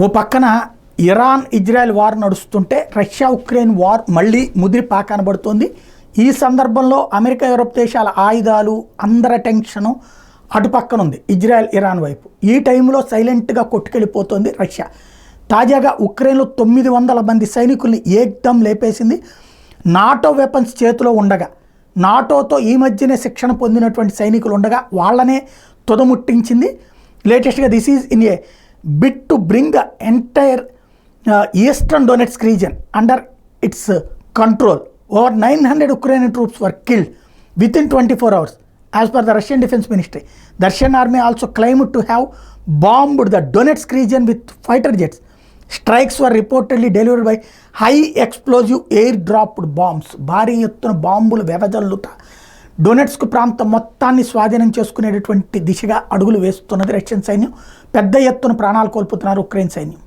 ఓ పక్కన Iran Israel war నడుస్తుంటే Russia Ukraine war మళ్ళీ ముదిరి కనబడుతోంది. ఈ సందర్భంలో అమెరికా యూరోప్ దేశాల ఆయుధాలు అందరి టెన్షను అటుపక్కన ఉంది ఇజ్రాయెల్ ఇరాన్ వైపు. ఈ టైంలో సైలెంట్గా కొట్టుకెళ్ళిపోతోంది రష్యా. తాజాగా ఉక్రెయిన్లో 900 మంది సైనికుల్ని ఏకదం లేపేసింది. నాటో వెపన్స్ చేతిలో ఉండగా, నాటోతో ఈ మధ్యనే శిక్షణ పొందినటువంటి సైనికులు ఉండగా వాళ్ళనే తుదముట్టించింది. లేటెస్ట్గా this is in a bid to bring the entire eastern Donetsk region under its control. Over 900 Ukrainian troops were killed within 24 hours, as per the Russian Defense Ministry. The Russian army also claimed to have bombed the Donetsk region with fighter jets. Strikes were reportedly delivered by high explosive air-dropped bombs. భారీ ఎత్తున బాంబులు వెదజల్లుతా Donetsk ప్రాంతం మొత్తాన్ని స్వాధీనం చేసుకునేటటువంటి దిశగా అడుగులు వేస్తున్నది Russian సైన్యం. పెద్ద ఎత్తున ప్రాణాలు కోల్పోతున్నారు ఉక్రెయిన్ సైన్యం.